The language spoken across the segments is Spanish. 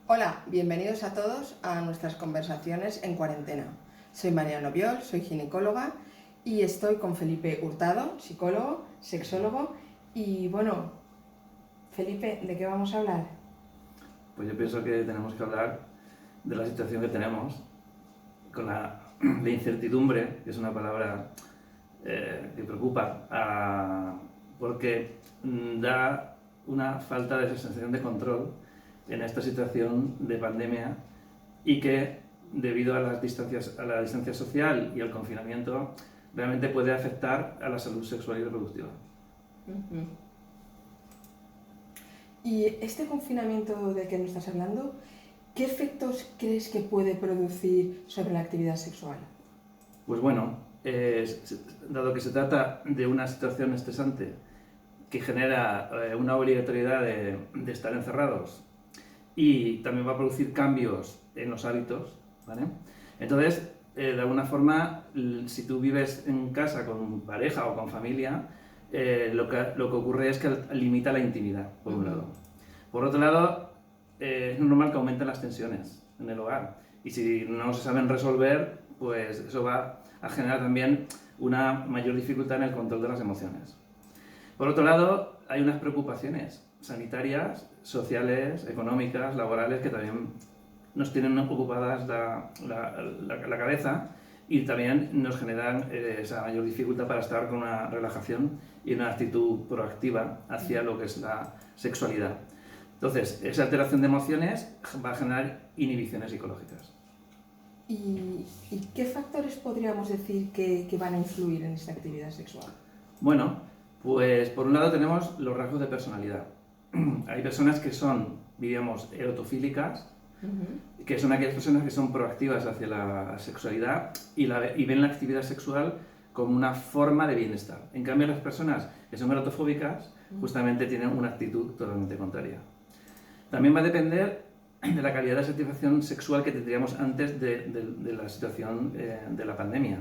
Hola, bienvenidos a todos a nuestras conversaciones en cuarentena. Soy Mariano Biol, soy ginecóloga y estoy con Felipe Hurtado, psicólogo, sexólogo. Y bueno, Felipe, ¿de qué vamos a hablar? Pues yo pienso que tenemos que hablar de la situación que tenemos con la incertidumbre, que es una palabra que preocupa, porque da una falta de sensación de control en esta situación de pandemia y que debido a las distancias, a la distancia social y al confinamiento realmente puede afectar a la salud sexual y reproductiva. Ujú. Y este confinamiento del que nos estás hablando, ¿qué efectos crees que puede producir sobre la actividad sexual? Pues bueno, dado que se trata de una situación estresante que genera una obligatoriedad de estar encerrados y también va a producir cambios en los hábitos, ¿vale? Entonces, de alguna forma, si tú vives en casa con pareja o con familia, lo que ocurre es que limita la intimidad, por un lado. Por otro lado, es normal que aumenten las tensiones en el hogar. Y si no se saben resolver, pues eso va a generar también una mayor dificultad en el control de las emociones. Por otro lado, hay unas preocupaciones sanitarias, sociales, económicas, laborales, que también nos tienen ocupadas la cabeza y también nos generan esa mayor dificultad para estar con una relajación y una actitud proactiva hacia lo que es la sexualidad. Entonces, esa alteración de emociones va a generar inhibiciones psicológicas. ¿Y qué factores podríamos decir que van a influir en esta actividad sexual? Bueno, pues por un lado tenemos los rasgos de personalidad. Hay personas que son, diríamos, erotofílicas, que son aquellas personas que son proactivas hacia la sexualidad y ven la actividad sexual como una forma de bienestar. En cambio, las personas que son erotofóbicas justamente tienen una actitud totalmente contraria. También va a depender de la calidad de satisfacción sexual que tendríamos antes de la situación de la pandemia.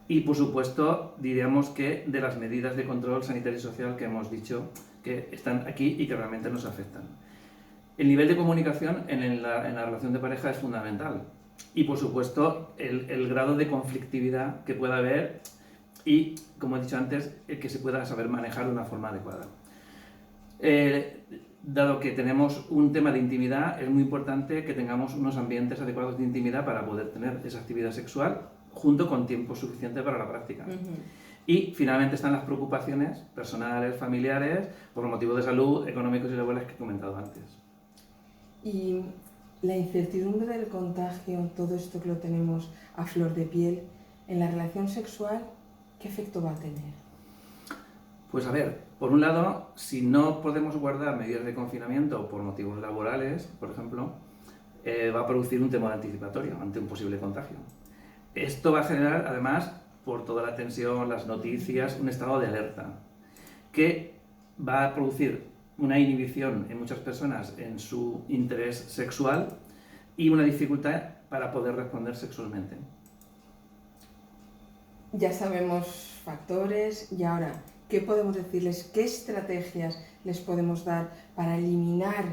Y, por supuesto, diríamos que de las medidas de control sanitario y social que hemos dicho que están aquí y que realmente nos afectan. El nivel de comunicación en la relación de pareja es fundamental. Y, por supuesto, el grado de conflictividad que pueda haber y, como he dicho antes, el que se pueda saber manejar de una forma adecuada. Dado que tenemos un tema de intimidad, es muy importante que tengamos unos ambientes adecuados de intimidad para poder tener esa actividad sexual junto con tiempo suficiente para la práctica. Y finalmente están las preocupaciones personales, familiares, por motivos de salud, económicos y laborales que he comentado antes. Y la incertidumbre del contagio, todo esto que lo tenemos a flor de piel, en la relación sexual, ¿qué efecto va a tener? Pues a ver, por un lado, si no podemos guardar medidas de confinamiento por motivos laborales, por ejemplo, va a producir un temor anticipatorio ante un posible contagio. Esto va a generar, además, por toda la tensión, las noticias, un estado de alerta, que va a producir una inhibición en muchas personas en su interés sexual y una dificultad para poder responder sexualmente. Ya sabemos factores y ahora, ¿qué podemos decirles? ¿Qué estrategias les podemos dar para eliminar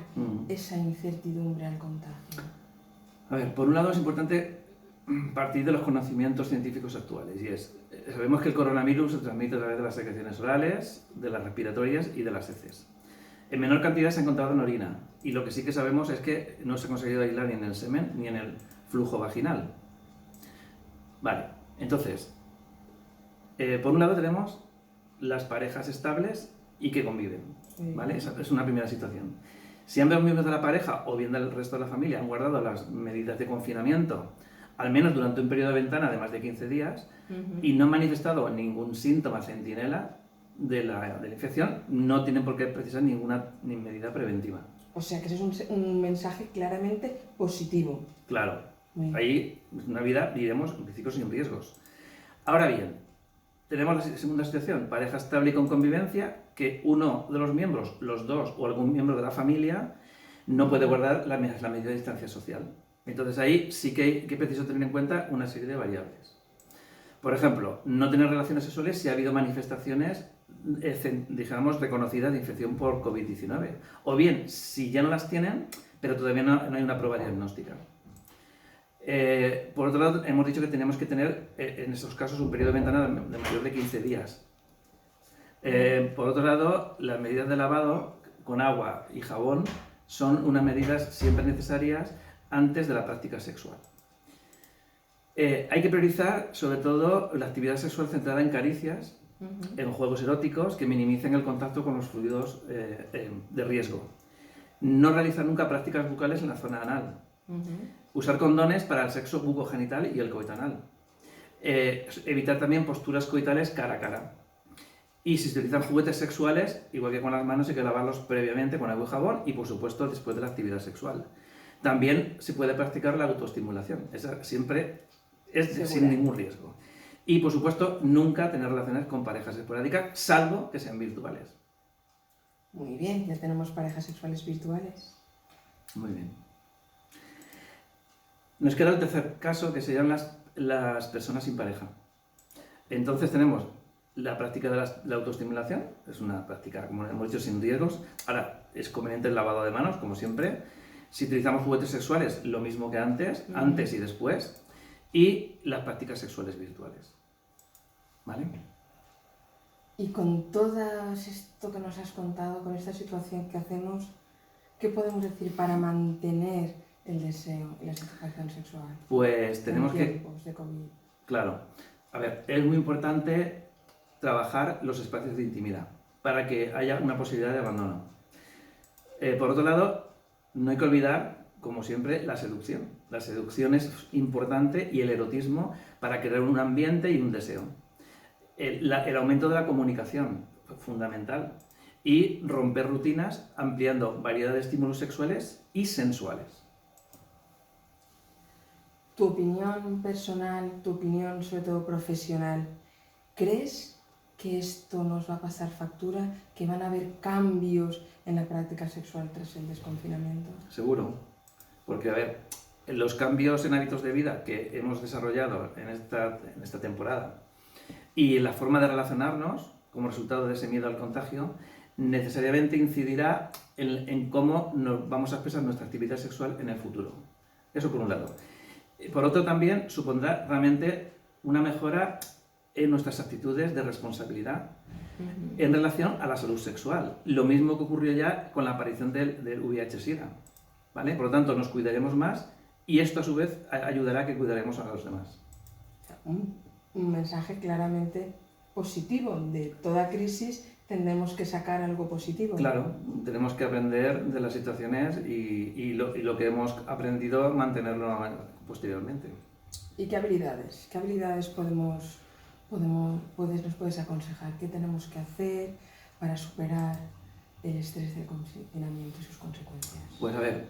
esa incertidumbre al contagio? A ver, por un lado es importante partir de los conocimientos científicos actuales y sabemos que el coronavirus se transmite a través de las secreciones orales, de las respiratorias y de las heces. En menor cantidad se ha encontrado en orina y lo que sí que sabemos es que no se ha conseguido aislar ni en el semen ni en el flujo vaginal. Vale, entonces, por un lado tenemos las parejas estables y que conviven, ¿vale? Esa es una primera situación. Si ambos miembros de la pareja o bien del resto de la familia han guardado las medidas de confinamiento, al menos durante un periodo de ventana de más de 15 días, y no han manifestado ningún síntoma centinela de la infección, no tienen por qué precisar ninguna medida preventiva. O sea que ese es un mensaje claramente positivo. Claro, ahí una vida, diremos, en principio sin riesgos. Ahora bien, tenemos la segunda situación, pareja estable y con convivencia, que uno de los miembros, los dos o algún miembro de la familia, no puede guardar la medida de distancia social. Entonces ahí sí que es preciso tener en cuenta una serie de variables. Por ejemplo, no tener relaciones sexuales si ha habido manifestaciones, digamos, reconocidas de infección por COVID-19. O bien, si ya no las tienen, pero todavía no hay una prueba diagnóstica. Por otro lado, hemos dicho que tenemos que tener, en estos casos, un periodo de ventana de mayor de 15 días. Por otro lado, las medidas de lavado con agua y jabón son unas medidas siempre necesarias antes de la práctica sexual. Hay que priorizar, sobre todo, la actividad sexual centrada en caricias, en juegos eróticos que minimicen el contacto con los fluidos de riesgo. No realizar nunca prácticas bucales en la zona anal. Usar condones para el sexo bucogenital y el coitanal. Evitar también posturas coitales cara a cara. Y si se utilizan juguetes sexuales, igual que con las manos, hay que lavarlos previamente con agua y jabón y, por supuesto, después de la actividad sexual. También se puede practicar la autoestimulación. Esa siempre es sin ningún riesgo. Y, por supuesto, nunca tener relaciones con parejas esporádicas, salvo que sean virtuales. Muy bien, ya tenemos parejas sexuales virtuales. Muy bien. Nos queda el tercer caso, que serían las personas sin pareja. Entonces tenemos la práctica de la autoestimulación, es una práctica, como hemos dicho, sin riesgos. Ahora, es conveniente el lavado de manos, como siempre. Si utilizamos juguetes sexuales, lo mismo que antes y después. Y las prácticas sexuales virtuales. ¿Vale? Y con todo esto que nos has contado, con esta situación que hacemos, ¿qué podemos decir para mantener el deseo y la satisfacción sexual? Pues tenemos que... De COVID. Claro. A ver, es muy importante trabajar los espacios de intimidad para que haya una posibilidad de abandono. Por otro lado, no hay que olvidar, como siempre, la seducción. La seducción es importante y el erotismo para crear un ambiente y un deseo. El aumento de la comunicación, fundamental. Y romper rutinas ampliando variedad de estímulos sexuales y sensuales. Tu opinión personal, tu opinión sobre todo profesional, ¿crees que esto nos va a pasar factura, que van a haber cambios en la práctica sexual tras el desconfinamiento? Seguro, porque a ver, los cambios en hábitos de vida que hemos desarrollado en esta temporada y la forma de relacionarnos como resultado de ese miedo al contagio necesariamente incidirá en cómo nos vamos a expresar nuestra actividad sexual en el futuro. Eso por un lado. Por otro, también supondrá realmente una mejora en nuestras actitudes de responsabilidad en relación a la salud sexual. Lo mismo que ocurrió ya con la aparición del VIH-Sida. ¿Vale? Por lo tanto, nos cuidaremos más y esto a su vez ayudará a que cuidaremos a los demás. Un mensaje claramente positivo. De toda crisis tendremos que sacar algo positivo. Claro, tenemos que aprender de las situaciones y lo que hemos aprendido mantenerlo posteriormente. ¿Y qué habilidades? ¿Qué habilidades nos puedes aconsejar? ¿Qué tenemos que hacer para superar el estrés del confinamiento y sus consecuencias? Pues a ver,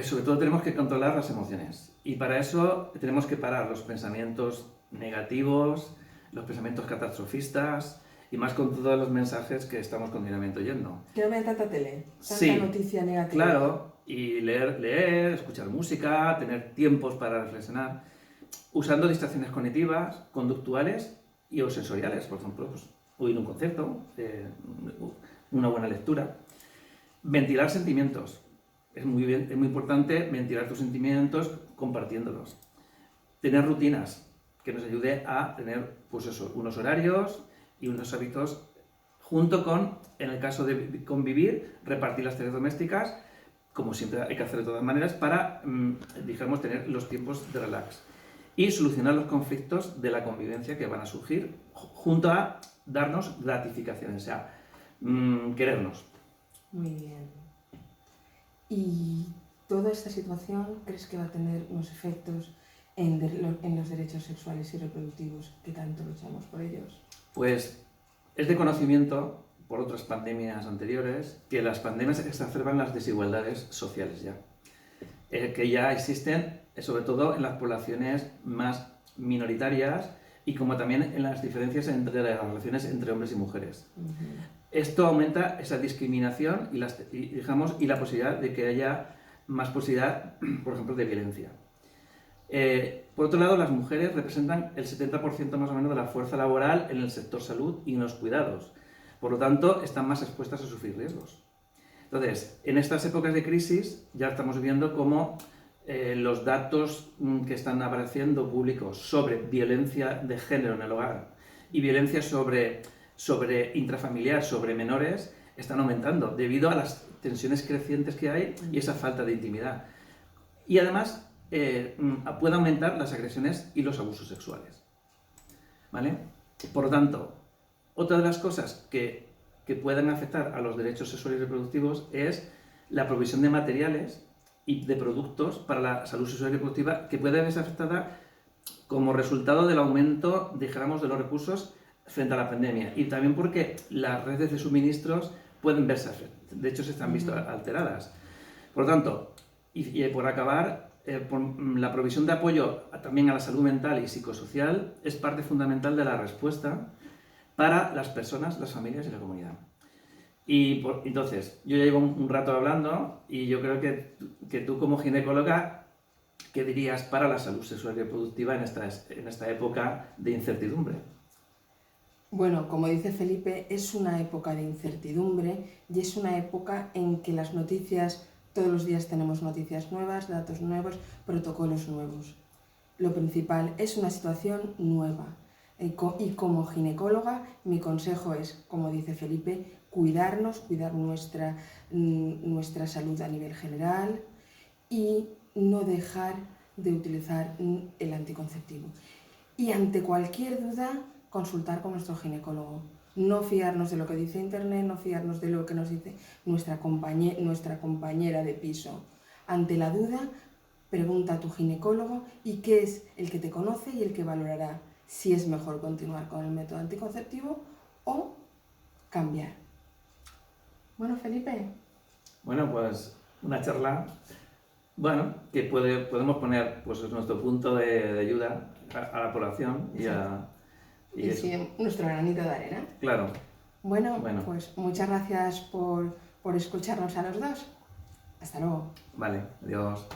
sobre todo tenemos que controlar las emociones y para eso tenemos que parar los pensamientos negativos, los pensamientos catastrofistas y más con todos los mensajes que estamos continuamente oyendo. Que no vean tanta tele, tanta Sí, noticia negativa. Claro, y leer, escuchar música, tener tiempos para reflexionar, usando distracciones cognitivas, conductuales y o sensoriales, por ejemplo, pues, oír un concierto, una buena lectura. Ventilar sentimientos. Es muy importante ventilar tus sentimientos compartiéndolos. Tener rutinas que nos ayude a tener pues eso, unos horarios y unos hábitos, junto con, en el caso de convivir, repartir las tareas domésticas, como siempre hay que hacer de todas maneras, para, digamos, tener los tiempos de relax. Y solucionar los conflictos de la convivencia que van a surgir, junto a darnos gratificaciones, o sea, querernos. Muy bien. ¿Y toda esta situación crees que va a tener unos efectos en los derechos sexuales y reproductivos que tanto luchamos por ellos? Pues es de conocimiento, por otras pandemias anteriores, que las pandemias exacerban las desigualdades sociales ya. Que ya existen, sobre todo en las poblaciones más minoritarias y como también en las diferencias entre las relaciones entre hombres y mujeres. Esto aumenta esa discriminación y la posibilidad de que haya más posibilidad, por ejemplo, de violencia. Por otro lado, las mujeres representan el 70% más o menos de la fuerza laboral en el sector salud y en los cuidados. Por lo tanto, están más expuestas a sufrir riesgos. Entonces, en estas épocas de crisis ya estamos viendo cómo los datos que están apareciendo públicos sobre violencia de género en el hogar y violencia sobre intrafamiliar, sobre menores, están aumentando debido a las tensiones crecientes que hay y esa falta de intimidad. Y además puede aumentar las agresiones y los abusos sexuales. ¿Vale? Por lo tanto, otra de las cosas que pueden afectar a los derechos sexuales y reproductivos es la provisión de materiales y de productos para la salud sexual y reproductiva que puede verse afectada como resultado del aumento, dijéramos, de los recursos frente a la pandemia. Y también porque las redes de suministros pueden verse afectadas. De hecho, se están visto alteradas. Por lo tanto, y por acabar, la provisión de apoyo también a la salud mental y psicosocial es parte fundamental de la respuesta para las personas, las familias y la comunidad. Y entonces, yo ya llevo un rato hablando y yo creo que tú como ginecóloga, ¿qué dirías para la salud sexual y reproductiva en esta época de incertidumbre? Bueno, como dice Felipe, es una época de incertidumbre y es una época en que las noticias, todos los días tenemos noticias nuevas, datos nuevos, protocolos nuevos. Lo principal es una situación nueva. Y como ginecóloga, mi consejo es, como dice Felipe, cuidarnos, cuidar nuestra salud a nivel general y no dejar de utilizar el anticonceptivo. Y ante cualquier duda, consultar con nuestro ginecólogo. No fiarnos de lo que dice Internet, no fiarnos de lo que nos dice nuestra compañera de piso. Ante la duda, pregunta a tu ginecólogo y que es el que te conoce y el que valorará si es mejor continuar con el método anticonceptivo o cambiar. Bueno, Felipe. Bueno, pues una charla, bueno, que podemos poner pues nuestro punto de ayuda a la población y sí, nuestro granito de arena. Claro. Bueno, pues muchas gracias por escucharnos a los dos. Hasta luego. Vale, adiós.